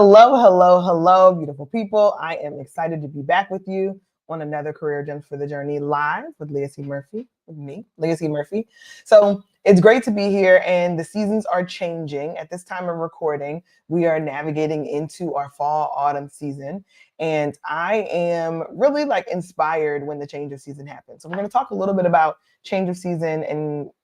Hello, hello, hello, beautiful people. I am excited to be back with you on another Career Gems for the Journey live with Leah C. Murphy, with me, Leah C. Murphy. So it's great to be here, and the seasons are changing. At this time of recording, we are navigating into our fall autumn season, and I am really inspired when the change of season happens. So we're going to talk a little bit about change of season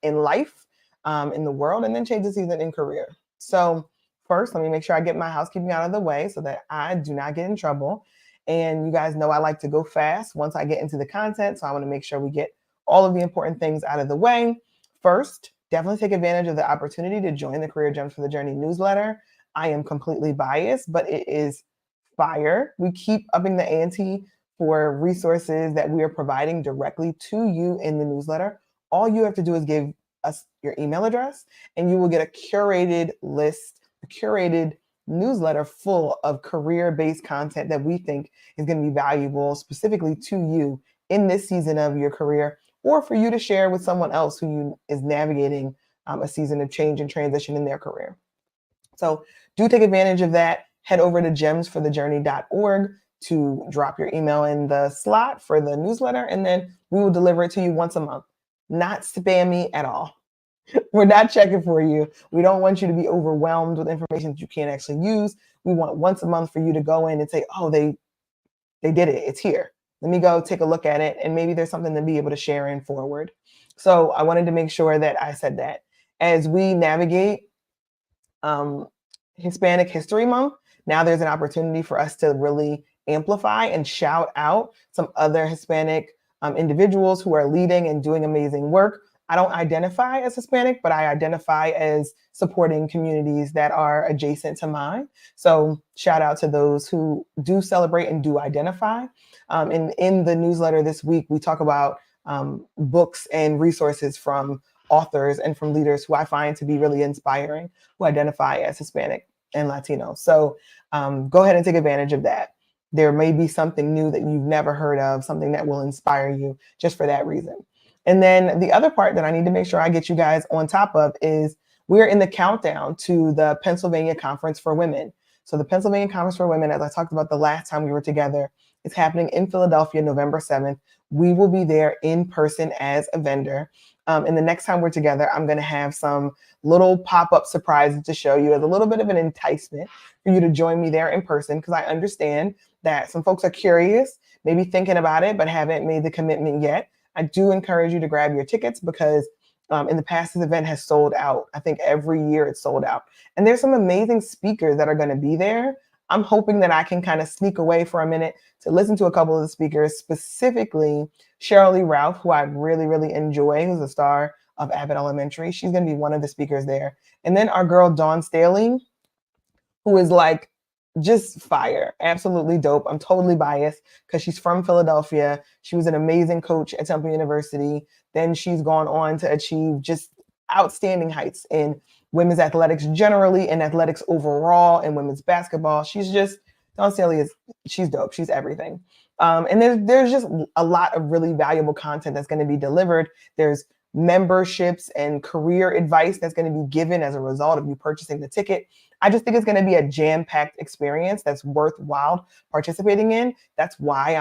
in life, in the world, and then change of season in career. So first, let me make sure I get my housekeeping out of the way so that I do not get in trouble. And you guys know I like to go fast once I get into the content. So I want to make sure we get all of the important things out of the way. First, definitely take advantage of the opportunity to join the Career Gems for the Journey newsletter. I am completely biased, but it is fire. We keep upping the ante for resources that we are providing directly to you in the newsletter. All you have to do is give us your email address and you will get a curated list, a curated newsletter full of career-based content that we think is going to be valuable specifically to you in this season of your career, or for you to share with someone else who is navigating a season of change and transition in their career. So do take advantage of that. Head over to gemsforthejourney.org to drop your email in the slot for the newsletter, and then we will deliver it to you once a month. Not spammy at all. We're not checking for you. We don't want you to be overwhelmed with information that you can't actually use. We want once a month for you to go in and say, oh, they did it. It's here. Let me go take a look at it. And maybe there's something to be able to share in forward. So I wanted to make sure that I said that. As we navigate Hispanic History Month, now there's an opportunity for us to really amplify and shout out some other Hispanic individuals who are leading and doing amazing work. I don't identify as Hispanic, but I identify as supporting communities that are adjacent to mine. So shout out to those who do celebrate and do identify. And in the newsletter this week, we talk about books and resources from authors and from leaders who I find to be really inspiring, who identify as Hispanic and Latino. So go ahead and take advantage of that. There may be something new that you've never heard of, something that will inspire you just for that reason. And then the other part that I need to make sure I get you guys on top of is we're in the countdown to the Pennsylvania Conference for Women. So the Pennsylvania Conference for Women, as I talked about the last time we were together, is happening in Philadelphia, November 7th. We will be there in person as a vendor. And the next time we're together, I'm going to have some little pop-up surprises to show you as a little bit of an enticement for you to join me there in person, because I understand that some folks are curious, maybe thinking about it, but haven't made the commitment yet. I do encourage you to grab your tickets because in the past, this event has sold out. I think every year it's sold out. And there's some amazing speakers that are going to be there. I'm hoping that I can kind of sneak away for a minute to listen to a couple of the speakers, specifically Cheryl Lee Ralph, who I really, really enjoy, who's a star of Abbott Elementary. She's going to be one of the speakers there. And then our girl, Dawn Staley, who is just fire, absolutely dope. I'm totally biased because she's from Philadelphia. She was an amazing coach at Temple University. Then she's gone on to achieve just outstanding heights in women's athletics generally and athletics overall and women's basketball. Dawn Staley she's dope. She's everything. And there's just a lot of really valuable content that's going to be delivered. There's memberships and career advice that's going to be given as a result of you purchasing the ticket. I just think it's going to be a jam-packed experience that's worthwhile participating in. That's why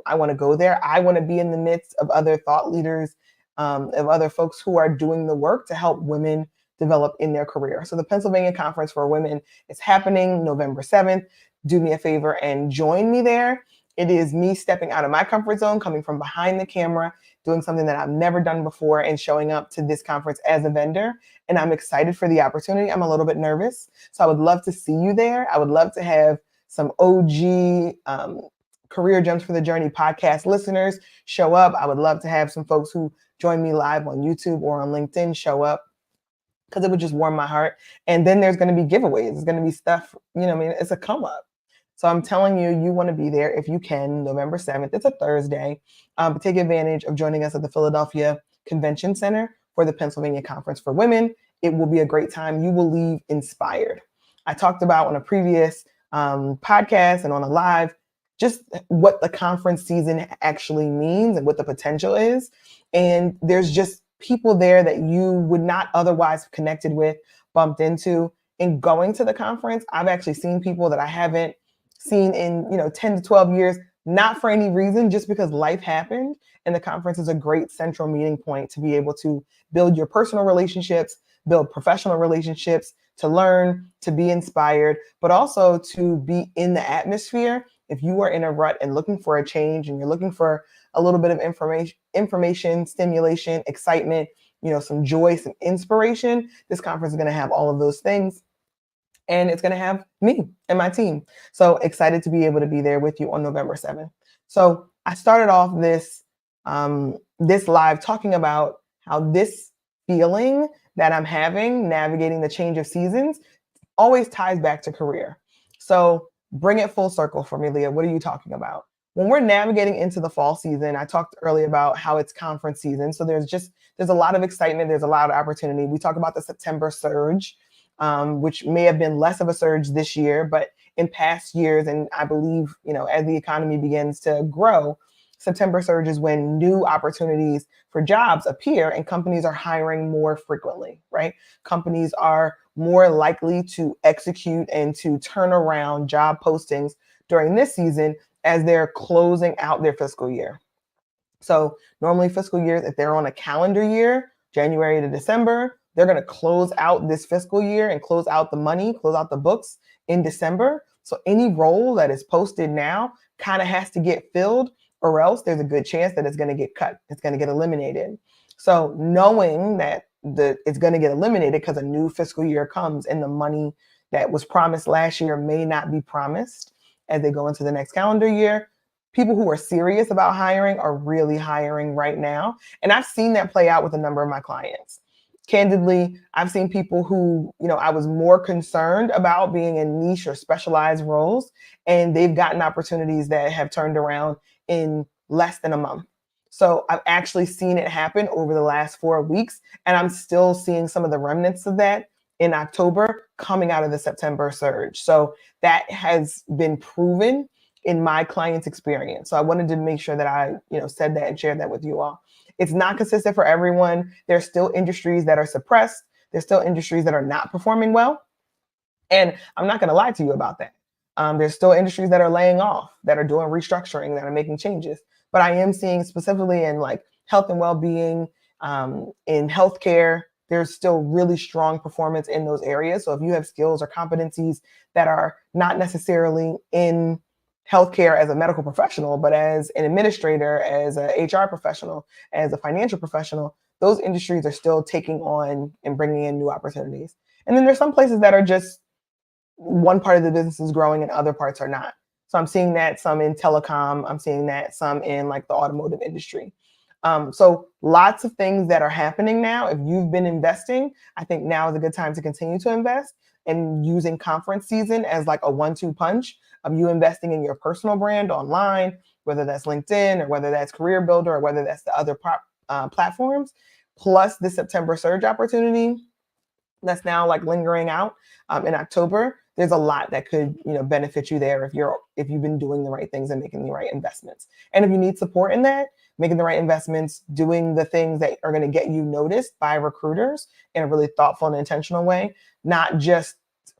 I want to go there. I want to be in the midst of other thought leaders, of other folks who are doing the work to help women develop in their career. So the Pennsylvania Conference for Women is happening November 7th. Do me a favor and join me there. It is me stepping out of my comfort zone, coming from behind the camera, doing something that I've never done before and showing up to this conference as a vendor. And I'm excited for the opportunity. I'm a little bit nervous. So I would love to see you there. I would love to have some OG Career Gems for the Journey podcast listeners show up. I would love to have some folks who join me live on YouTube or on LinkedIn show up, because it would just warm my heart. And then there's going to be giveaways. There's going to be stuff, it's a come up. So I'm telling you, you want to be there if you can, November 7th. It's a Thursday. But take advantage of joining us at the Philadelphia Convention Center for the Pennsylvania Conference for Women. It will be a great time. You will leave inspired. I talked about on a previous podcast and on a live, just what the conference season actually means and what the potential is. And there's just people there that you would not otherwise have connected with, bumped into. in going to the conference, I've actually seen people that I haven't seen in 10 to 12 years, not for any reason, just because life happened. And the conference is a great central meeting point to be able to build your personal relationships, build professional relationships, to learn, to be inspired, but also to be in the atmosphere. If you are in a rut and looking for a change and you're looking for a little bit of information, stimulation, excitement, some joy, some inspiration, this conference is going to have all of those things. And it's going to have me and my team. So excited to be able to be there with you on November 7th. So I started off this live talking about how this feeling that I'm having navigating the change of seasons always ties back to career. So bring it full circle for me, Leah. What are you talking about? When we're navigating into the fall season, I talked earlier about how it's conference season. So there's a lot of excitement. There's a lot of opportunity. We talk about the September surge, which may have been less of a surge this year, but in past years, and I believe, as the economy begins to grow, September surge is when new opportunities for jobs appear and companies are hiring more frequently, right? Companies are more likely to execute and to turn around job postings during this season as they're closing out their fiscal year. So normally fiscal years, if they're on a calendar year, January to December, they're going to close out this fiscal year and close out the money, close out the books in December. So any role that is posted now kind of has to get filled, or else there's a good chance that it's going to get cut. It's going to get eliminated. So knowing that it's going to get eliminated because a new fiscal year comes and the money that was promised last year may not be promised as they go into the next calendar year, people who are serious about hiring are really hiring right now. And I've seen that play out with a number of my clients. Candidly, I've seen people who, I was more concerned about being in niche or specialized roles, and they've gotten opportunities that have turned around in less than a month. So I've actually seen it happen over the last 4 weeks, and I'm still seeing some of the remnants of that in October coming out of the September surge. So that has been proven in my clients' experience. So I wanted to make sure that I, said that and shared that with you all. It's not consistent for everyone. There's still industries that are suppressed. There's still industries that are not performing well. And I'm not going to lie to you about that. There's still industries that are laying off, that are doing restructuring, that are making changes. But I am seeing specifically in like health and well-being, in healthcare, there's still really strong performance in those areas. So if you have skills or competencies that are not necessarily in healthcare as a medical professional, but as an administrator, as an HR professional, as a financial professional, those industries are still taking on and bringing in new opportunities. And then there's some places that are just one part of the business is growing and other parts are not. So I'm seeing that some in telecom, I'm seeing that some in like the automotive industry. So lots of things that are happening now. If you've been investing, I think now is a good time to continue to invest, and using conference season as like a 1-2 punch of you investing in your personal brand online, whether that's LinkedIn or whether that's Career Builder or whether that's the other platforms, plus the September surge opportunity that's now like lingering out in October. There's a lot that could benefit you there if you've been doing the right things and making the right investments. And if you need support in that, making the right investments, doing the things that are going to get you noticed by recruiters in a really thoughtful and intentional way, not just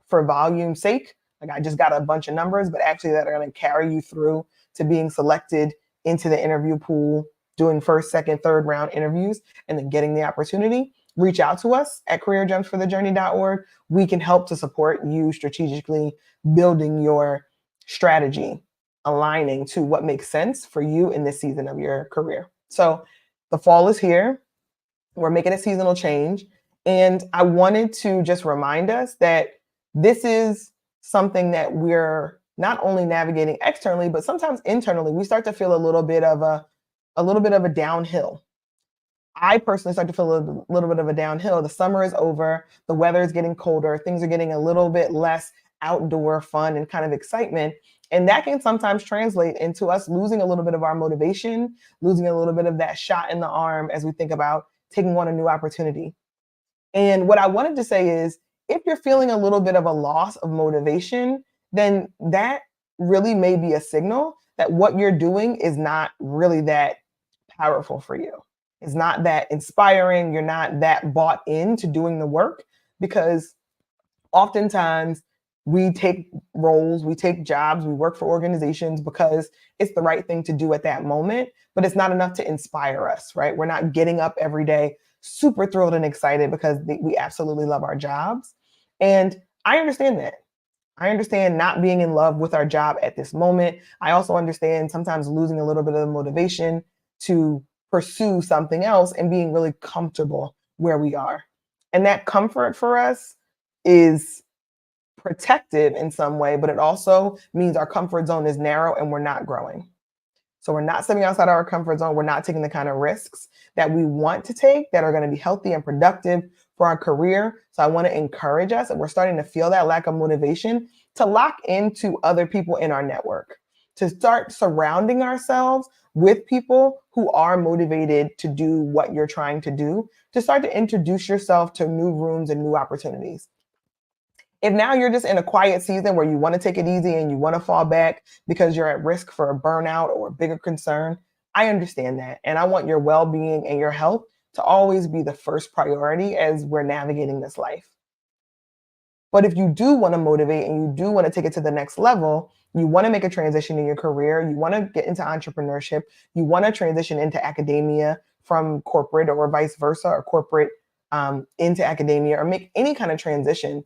for volume's sake, like I just got a bunch of numbers, but actually that are going to carry you through to being selected into the interview pool, doing first, second, third round interviews, and then getting the opportunity. Reach out to us at careerjumpsforthejourney.org. We can help to support you strategically building your strategy, aligning to what makes sense for you in this season of your career. So the fall is here. We're making a seasonal change. And I wanted to just remind us that this is something that we're not only navigating externally, but sometimes internally. We start to feel a little bit of a downhill. I personally start to feel a little bit of a downhill. The summer is over. The weather is getting colder. Things are getting a little bit less outdoor fun and kind of excitement. And that can sometimes translate into us losing a little bit of our motivation, losing a little bit of that shot in the arm as we think about taking on a new opportunity. And what I wanted to say is, if you're feeling a little bit of a loss of motivation, then that really may be a signal that what you're doing is not really that powerful for you. It's not that inspiring. You're not that bought into doing the work, because Oftentimes, we take roles, we take jobs, we work for organizations because it's the right thing to do at that moment, but it's not enough to inspire us, right? We're not getting up every day super thrilled and excited because we absolutely love our jobs. And I understand that. I understand not being in love with our job at this moment. I also understand sometimes losing a little bit of the motivation to pursue something else and being really comfortable where we are. And that comfort for us is protective in some way, but it also means our comfort zone is narrow and we're not growing. So we're not stepping outside our comfort zone. We're not taking the kind of risks that we want to take that are going to be healthy and productive for our career. So I want to encourage us, and we're starting to feel that lack of motivation, to lock into other people in our network, to start surrounding ourselves with people who are motivated to do what you're trying to do, to start to introduce yourself to new rooms and new opportunities. If now you're just in a quiet season where you want to take it easy and you want to fall back because you're at risk for a burnout or a bigger concern, I understand that. And I want your well being and your health to always be the first priority as we're navigating this life. But if you do want to motivate and you do want to take it to the next level, you want to make a transition in your career, you want to get into entrepreneurship, you want to transition into academia from corporate or vice versa, or corporate into academia, or make any kind of transition,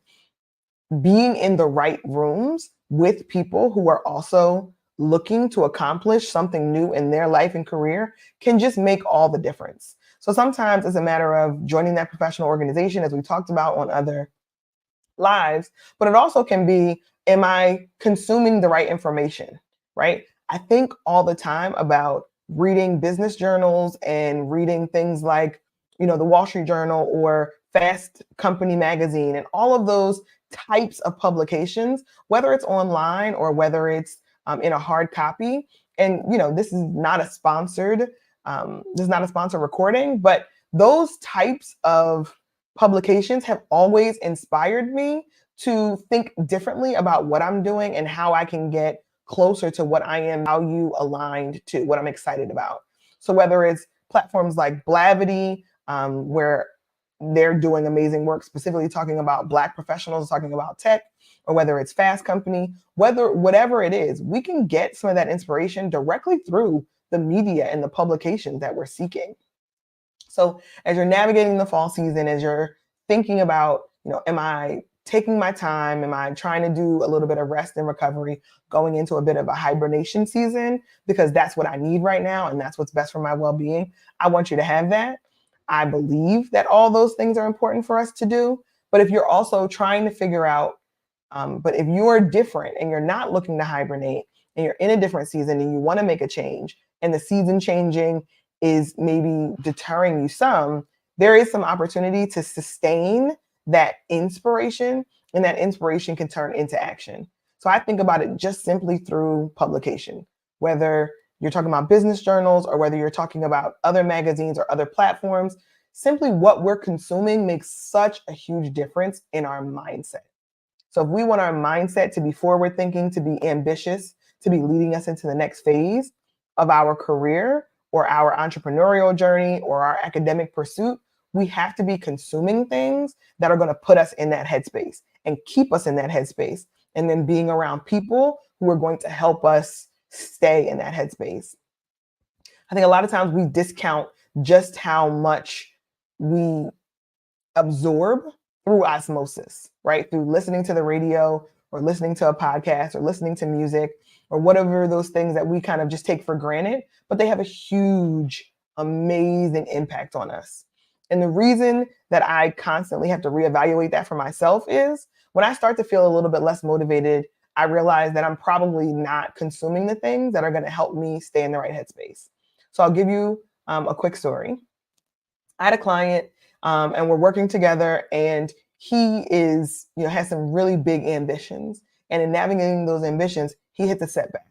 being in the right rooms with people who are also looking to accomplish something new in their life and career can just make all the difference. So sometimes it's a matter of joining that professional organization, as we talked about on other lives, but it also can be, am I consuming the right information, right? I think all the time about reading business journals and reading things like, the Wall Street Journal or Fast Company magazine and all of those types of publications, whether it's online or whether it's in a hard copy. And, this is not a sponsored, recording, but those types of publications have always inspired me to think differently about what I'm doing and how I can get closer to what I am value aligned to, what I'm excited about. So whether it's platforms like Blavity, where they're doing amazing work, specifically talking about Black professionals, talking about tech, or whether it's Fast Company, whatever it is, we can get some of that inspiration directly through the media and the publications that we're seeking. So as you're navigating the fall season, as you're thinking about, am I taking my time? Am I trying to do a little bit of rest and recovery, going into a bit of a hibernation season, because that's what I need right now and that's what's best for my well-being? I want you to have that. I believe that all those things are important for us to do. But if you're also trying to figure out, but if you're different and you're not looking to hibernate and you're in a different season and you want to make a change, and the season changing is maybe deterring you some, there is some opportunity to sustain that inspiration, and that inspiration can turn into action. So I think about it just simply through publication, whether you're talking about business journals or whether you're talking about other magazines or other platforms. Simply what we're consuming makes such a huge difference in our mindset. So if we want our mindset to be forward thinking, to be ambitious, to be leading us into the next phase of our career or our entrepreneurial journey or our academic pursuit, we have to be consuming things that are going to put us in that headspace and keep us in that headspace, and then being around people who are going to help us stay in that headspace. I think a lot of times we discount just how much we absorb through osmosis, right? Through listening to the radio or listening to a podcast or listening to music or whatever those things that we kind of just take for granted, but they have a huge, amazing impact on us. And the reason that I constantly have to reevaluate that for myself is when I start to feel a little bit less motivated, I realize that I'm probably not consuming the things that are going to help me stay in the right headspace. So I'll give you a quick story. I had a client and we're working together, and he has some really big ambitions. And in navigating those ambitions, he hit the setback.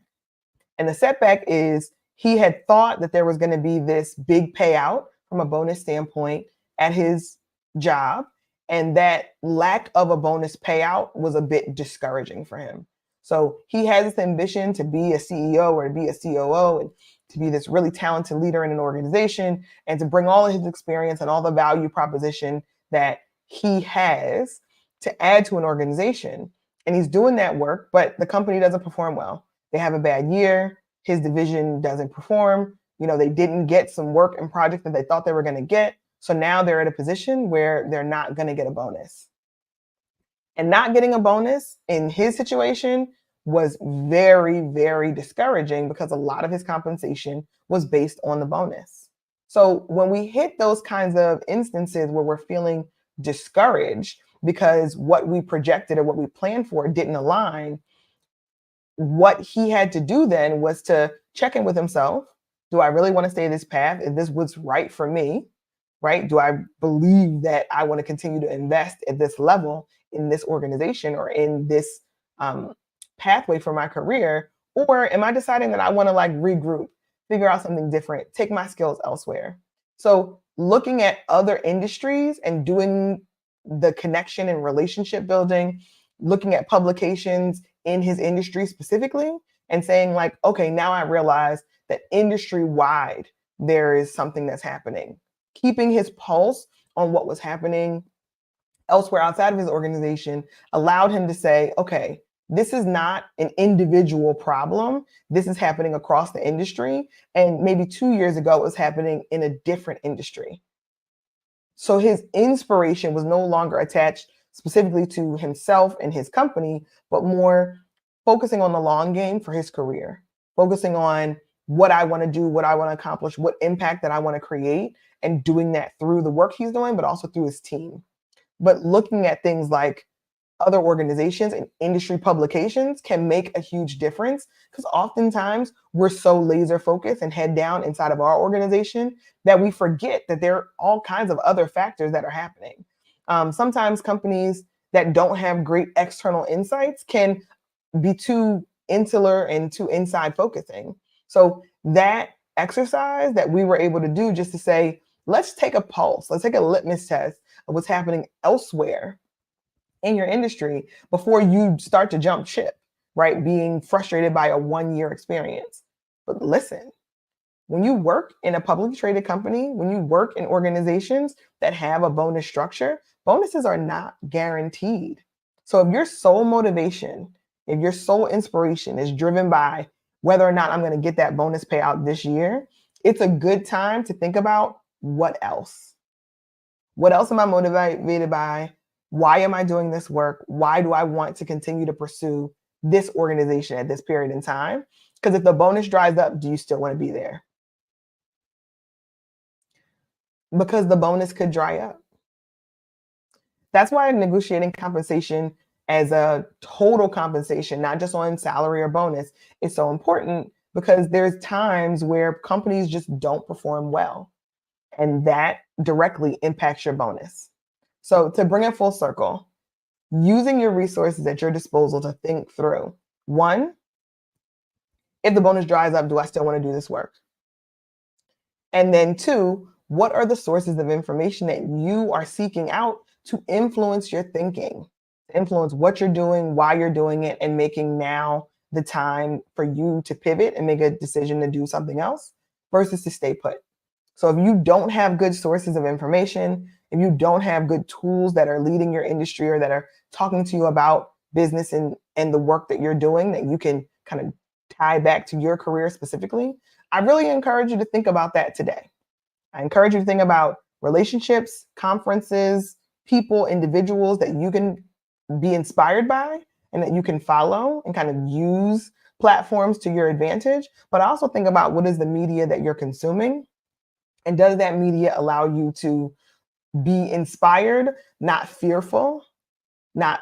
And the setback is he had thought that there was going to be this big payout from a bonus standpoint at his job. And that lack of a bonus payout was a bit discouraging for him. So he has this ambition to be a CEO or to be a COO and to be this really talented leader in an organization and to bring all of his experience and all the value proposition that he has to add to an organization. And he's doing that work, but the company doesn't perform well. They have a bad year. His division doesn't perform. They didn't get some work and project that they thought they were going to get. So now they're at a position where they're not going to get a bonus. And not getting a bonus in his situation was very, very discouraging because a lot of his compensation was based on the bonus. So when we hit those kinds of instances where we're feeling discouraged because what we projected or what we planned for didn't align, what he had to do then was to check in with himself. Do I really want to stay this path? Is this what's right for me? Right? Do I believe that I want to continue to invest at this level in this organization or in this pathway for my career? Or am I deciding that I want to regroup, figure out something different, take my skills elsewhere? So looking at other industries and doing the connection and relationship building, looking at publications in his industry specifically and saying okay, now I realize that industry wide, there is something that's happening. Keeping his pulse on what was happening elsewhere outside of his organization allowed him to say, okay, this is not an individual problem. This is happening across the industry. And maybe 2 years ago, it was happening in a different industry. So his inspiration was no longer attached specifically to himself and his company, but more focusing on the long game for his career, focusing on what I want to do, what I want to accomplish, what impact that I want to create, and doing that through the work he's doing, but also through his team. But looking at things like other organizations and industry publications can make a huge difference because oftentimes we're so laser focused and head down inside of our organization that we forget that there are all kinds of other factors that are happening. Sometimes companies that don't have great external insights can be too insular and too inside focusing. So that exercise that we were able to do just to say, let's take a pulse, let's take a litmus test of what's happening elsewhere in your industry before you start to jump ship, right? Being frustrated by a 1-year experience. But listen, when you work in a publicly traded company, when you work in organizations that have a bonus structure, bonuses are not guaranteed. So if your sole motivation, if your sole inspiration is driven by whether or not I'm going to get that bonus payout this year, it's a good time to think about what else? What else am I motivated by? Why am I doing this work? Why do I want to continue to pursue this organization at this period in time? Because if the bonus dries up, do you still want to be there? Because the bonus could dry up. That's why negotiating compensation as a total compensation, not just on salary or bonus, is so important because there's times where companies just don't perform well. And that directly impacts your bonus. So to bring it full circle, using your resources at your disposal to think through, 1, if the bonus dries up, do I still want to do this work? And then 2, what are the sources of information that you are seeking out to influence your thinking, to influence what you're doing, why you're doing it, and making now the time for you to pivot and make a decision to do something else versus to stay put. So if you don't have good sources of information, if you don't have good tools that are leading your industry or that are talking to you about business and the work that you're doing that you can kind of tie back to your career specifically, I really encourage you to think about that today. I encourage you to think about relationships, conferences, people, individuals that you can be inspired by and that you can follow and kind of use platforms to your advantage. But also think about what is the media that you're consuming. And does that media allow you to be inspired, not fearful, not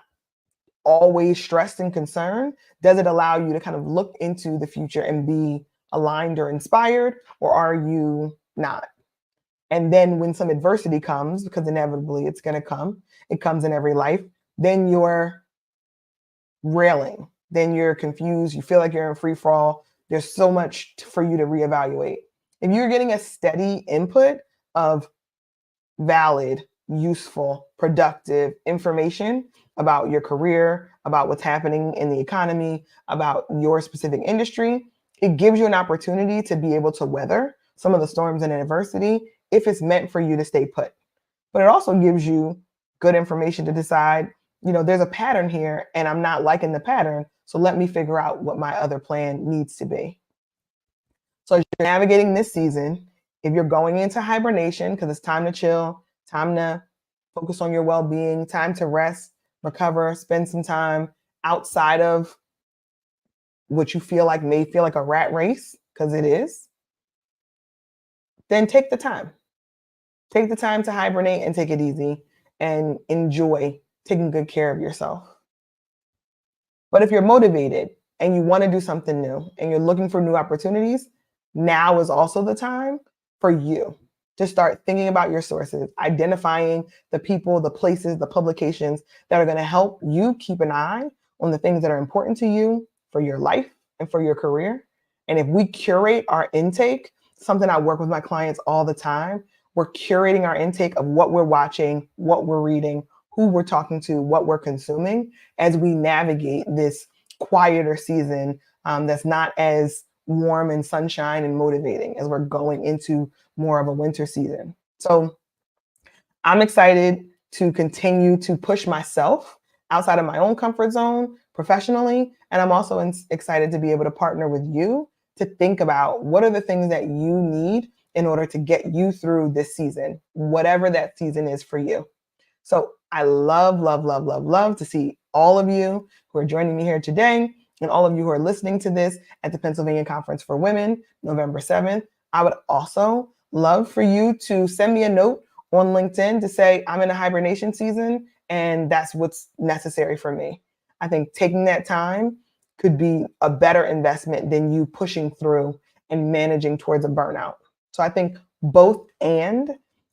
always stressed and concerned? Does it allow you to kind of look into the future and be aligned or inspired, or are you not? And then when some adversity comes, because inevitably it's going to come, it comes in every life, then you're railing, then you're confused, you feel like you're in free fall. There's so much for you to reevaluate. If you're getting a steady input of valid, useful, productive information about your career, about what's happening in the economy, about your specific industry, it gives you an opportunity to be able to weather some of the storms and adversity if it's meant for you to stay put. But it also gives you good information to decide, there's a pattern here and I'm not liking the pattern. So let me figure out what my other plan needs to be. So as you're navigating this season, if you're going into hibernation, because it's time to chill, time to focus on your well-being, time to rest, recover, spend some time outside of what you may feel like a rat race, because it is, then take the time. Take the time to hibernate and take it easy and enjoy taking good care of yourself. But if you're motivated and you want to do something new and you're looking for new opportunities, now is also the time for you to start thinking about your sources, identifying the people, the places, the publications that are going to help you keep an eye on the things that are important to you for your life and for your career. And if we curate our intake, something I work with my clients all the time, we're curating our intake of what we're watching, what we're reading, who we're talking to, what we're consuming as we navigate this quieter season that's not as warm and sunshine and motivating as we're going into more of a winter season. So I'm excited to continue to push myself outside of my own comfort zone professionally. And I'm also excited to be able to partner with you to think about what are the things that you need in order to get you through this season, whatever that season is for you. So I love, love, love, love, love to see all of you who are joining me here today and all of you who are listening to this at the Pennsylvania Conference for Women, November 7th. I would also love for you to send me a note on LinkedIn to say, I'm in a hibernation season and that's what's necessary for me. I think taking that time could be a better investment than you pushing through and managing towards a burnout. So I think both and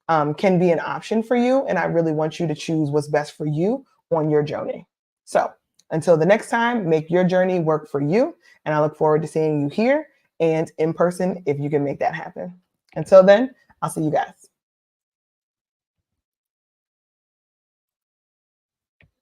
can be an option for you. And I really want you to choose what's best for you on your journey. So until the next time, make your journey work for you. And I look forward to seeing you here and in person if you can make that happen. Until then, I'll see you guys.